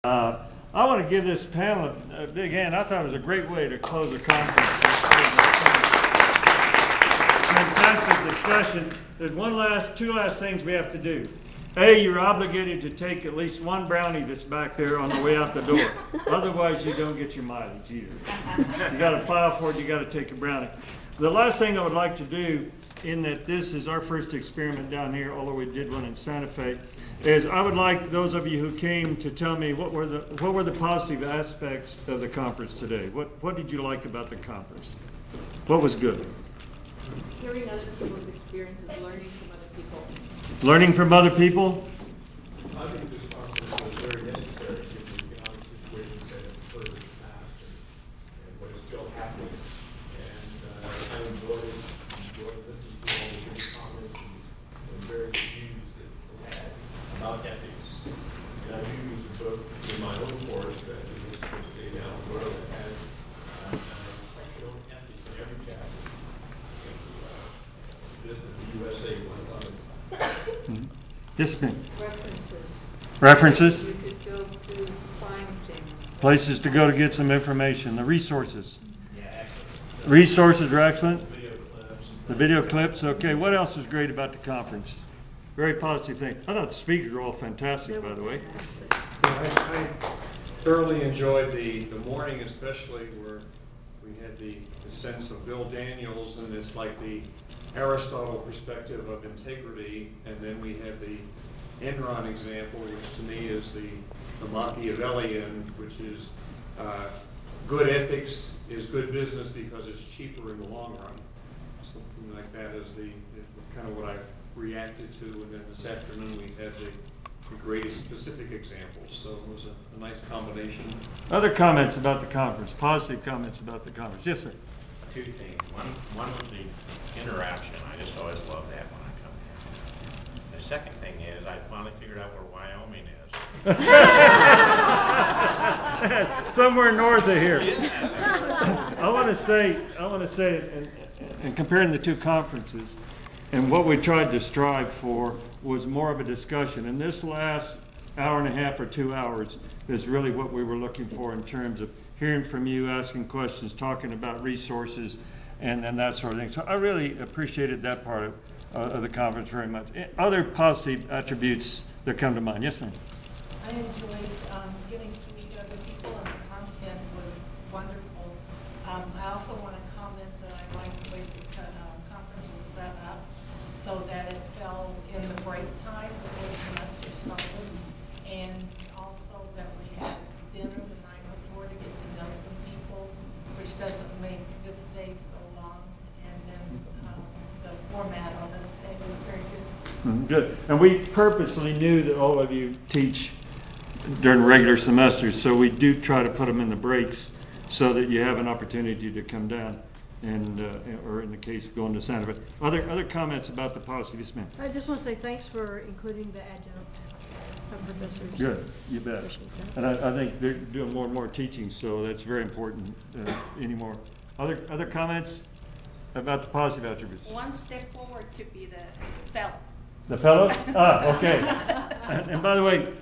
I want to give this panel a big hand. I thought it was a great way to close the conference. Fantastic discussion. There's two last things we have to do. A, you're obligated to take at least one brownie that's back there on the way out the door. Otherwise, you don't get your mileage either. You got to file for it. You got to take a brownie. The last thing I would like to do, in that this is our first experiment down here, although we did one in Santa Fe, is I would like those of you who came to tell me what were the positive aspects of the conference today. What did you like about the conference? What was good? Hearing other people's experiences, learning from other people. Learning from other people? I think this conference was very necessary given the economic situations that have occurred in the past and what is still happening. And I enjoyed listening to all the good comments and various views that people had about ethics. And I do use a book in my own course that is a down the road that has a section on ethics in every chapter. This is the USA one of it. Yes, ma'am. References. References? You could go to find things. Places to go to get some information. The resources. Yeah, access. Resources are excellent. Video clips. The video clips. Okay, what else was great about the conference? Very positive thing. I thought the speakers were all fantastic, by the way. I thoroughly enjoyed the morning, especially where we had the sense of Bill Daniels, and it's like the Aristotle perspective of integrity, and then we had the Enron example, which to me is the Machiavellian, which is good ethics is good business because it's cheaper in the long run. Something like that is the kind of what I reacted to, and then this afternoon we had the greatest specific examples, so it was a nice combination. Other comments about the conference, positive comments about the conference. Yes, sir. Two things. One was the interaction. I just always love that when I come here. The second thing is I finally figured out where Wyoming is. Somewhere north of here. I want to say, in comparing the two conferences, and what we tried to strive for was more of a discussion. And this last hour and a half or 2 hours is really what we were looking for in terms of hearing from you, asking questions, talking about resources, and that sort of thing. So I really appreciated that part of the conference very much. Other positive attributes that come to mind. Yes, ma'am. I enjoyed getting to meet other people, and the content was wonderful. I also want to comment that I liked the way the conference was set up so that it fell in the break time before the semester started, and also that we had dinner the night before to get to know some people, which doesn't make this day so long, and then the format on this day was very good. Good. And we purposely knew that all of you teach during regular semesters, so we do try to put them in the breaks so that you have an opportunity to come down and, or in the case of going to Santa Fe. Other comments about the policy? Yes, ma'am. I just want to say thanks for including the adjunct professors. Good, you bet. And I think they're doing more and more teaching, so that's very important anymore. Other comments about the positive attributes? One step forward to be the fellow. The fellows? Okay. And by the way,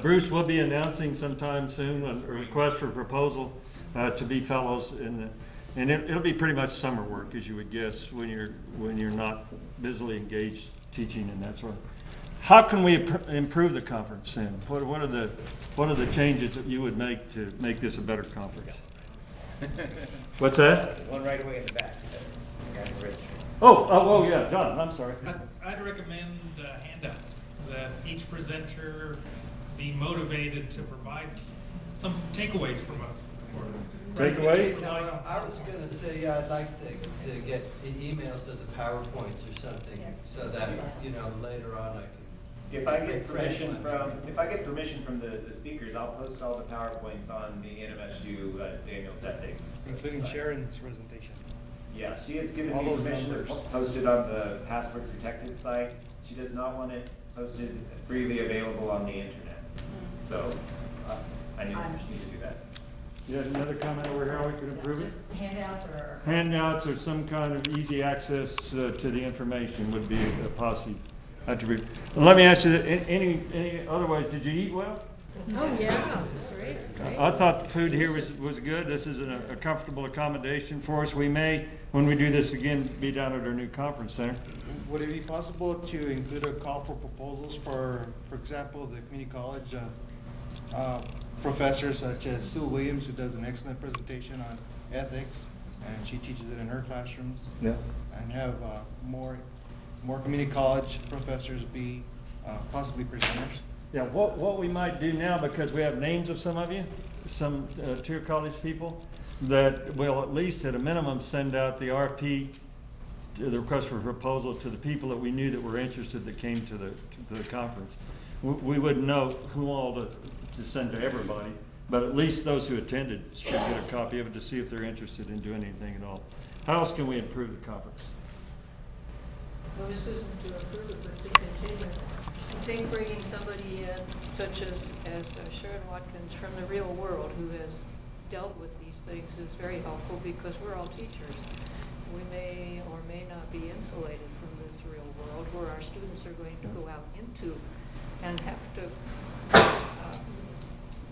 Bruce will be announcing sometime soon a request for proposal to be fellows and it'll be pretty much summer work, as you would guess, when you're not busily engaged teaching and that sort of. How can we improve the conference then? What are the changes that you would make to make this a better conference? What's that? There's one right away in the back. Oh yeah, John, I'm sorry. I'd recommend handouts, that each presenter be motivated to provide some takeaways from us. Takeaways? I was going to say I'd like to get emails of the PowerPoints or something, so that later on I can. If I get permission from the speakers, I'll post all the PowerPoints on the NMSU Daniels Ethics, including Sharon's presentation. Yeah, she has given all me those permission numbers. to post it on the password protected site. She does not want it posted freely available on the internet. So I need to do that. You had another comment over here, how we could improve it? Handouts or? Handouts or some kind of easy access to the information would be a positive attribute. Let me ask you, any otherwise, did you eat well? Oh, yeah, great, great. I thought the food here was good. This is a comfortable accommodation for us. We may, when we do this again, be down at our new conference center. Would it be possible to include a call for proposals for example, the community college professors such as Sue Williams, who does an excellent presentation on ethics, and she teaches it in her classrooms. Yeah. And have more community college professors be possibly presenters. Yeah, what we might do now, because we have names of some of you, some tier college people, that will at least at a minimum send out the RFP, the request for proposal, to the people that we knew that were interested that came to the conference. We wouldn't know who all to send to everybody, but at least those who attended should get a copy of it to see if they're interested in doing anything at all. How else can we improve the conference? Well, this isn't to approve it, but to continue. I think bringing somebody in, such as Sharon Watkins from the real world, who has dealt with these things, is very helpful, because we're all teachers. We may or may not be insulated from this real world where our students are going to go out into and have to.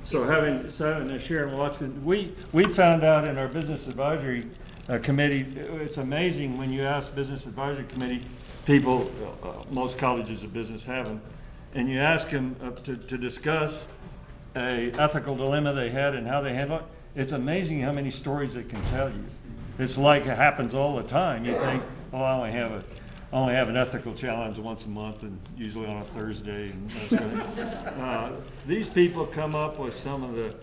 So having Sharon Watkins, we found out in our business advisory committee, it's amazing when you ask business advisory committee people, most colleges of business have them, and you ask them to discuss a ethical dilemma they had and how they handle it. It's amazing how many stories they can tell you. It's like it happens all the time. You think, oh, I only have an ethical challenge once a month, and usually on a Thursday. And that's what these people come up with some of the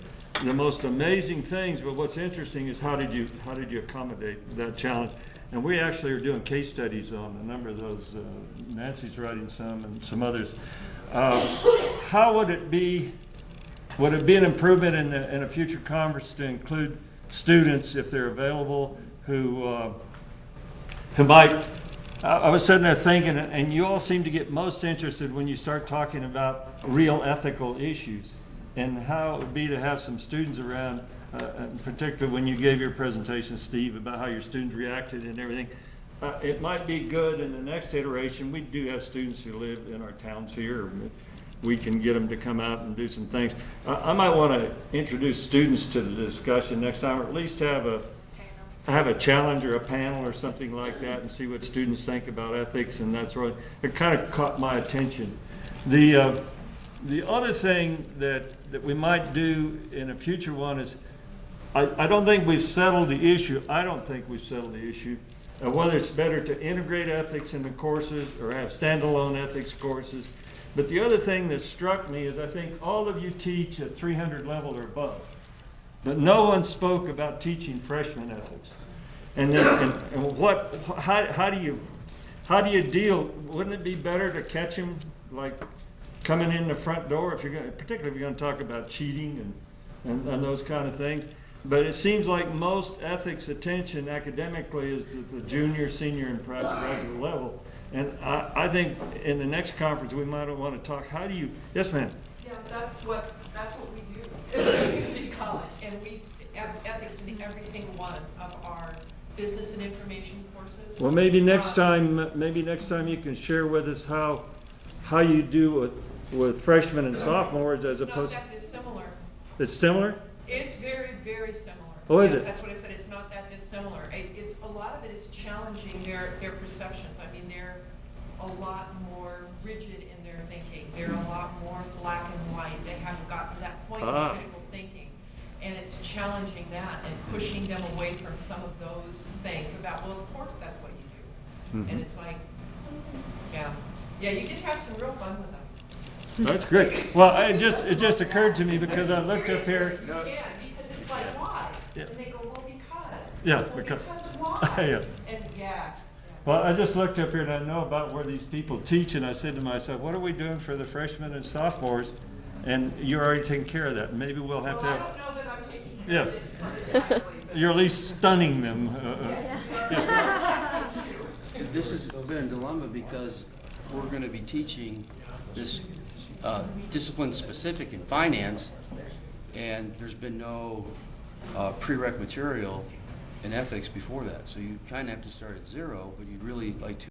most amazing things. But what's interesting is how did you accommodate that challenge? And we actually are doing case studies on a number of those. Nancy's writing some, and some others. How would it be? Would it be an improvement in a future conference to include students, if they're available, who might? I was sitting there thinking, and you all seem to get most interested when you start talking about real ethical issues, and how it would be to have some students around, particularly when you gave your presentation, Steve, about how your students reacted and everything. It might be good in the next iteration. We do have students who live in our towns here. We can get them to come out and do some things. I might want to introduce students to the discussion next time, or at least have a challenge or a panel or something like that, and see what students think about ethics and that sort of. It kind of caught my attention. The other thing that we might do in a future one is, I don't think we've settled the issue. I don't think we've settled the issue of whether it's better to integrate ethics into courses or have standalone ethics courses. But the other thing that struck me is I think all of you teach at 300 level or above, but no one spoke about teaching freshman ethics. And how do you deal? Wouldn't it be better to catch them like coming in the front door, particularly if you're going to talk about cheating and those kind of things? But it seems like most ethics attention academically is at the junior, senior, and perhaps graduate level. And I think in the next conference we might want to talk. How do you? Yes, ma'am. Yeah, that's what we do at community college, and we have ethics in every single one of our business and information courses. Well, maybe next time you can share with us how you do with freshmen and sophomores as opposed. It's not that dissimilar. It's similar? It's very, very similar. Oh, is Yes, it? That's what I said. It's not that dissimilar. It's a lot of it is challenging their perceptions. I mean, they're a lot more rigid in their thinking. They're a lot more black and white. They haven't gotten to that point of critical thinking. And it's challenging that and pushing them away from some of those things about, well, of course that's what you do. Mm-hmm. And it's like, yeah, you get to have some real fun with them. That's great. Well, it just occurred to me because I looked up here. You can, because it's like, why? Yeah. And they go, well, because. Yeah, Well, because why? yeah. And yeah. Well, I just looked up here and I know about where these people teach, and I said to myself, what are we doing for the freshmen and sophomores? And you're already taking care of that. Maybe we'll have to have. I don't know that I'm taking care of it exactly, but You're at least stunning them. This has been a dilemma because we're going to be teaching this discipline specific in finance, and there's been no prereq material in ethics before that. So you kind of have to start at zero, but you'd really like to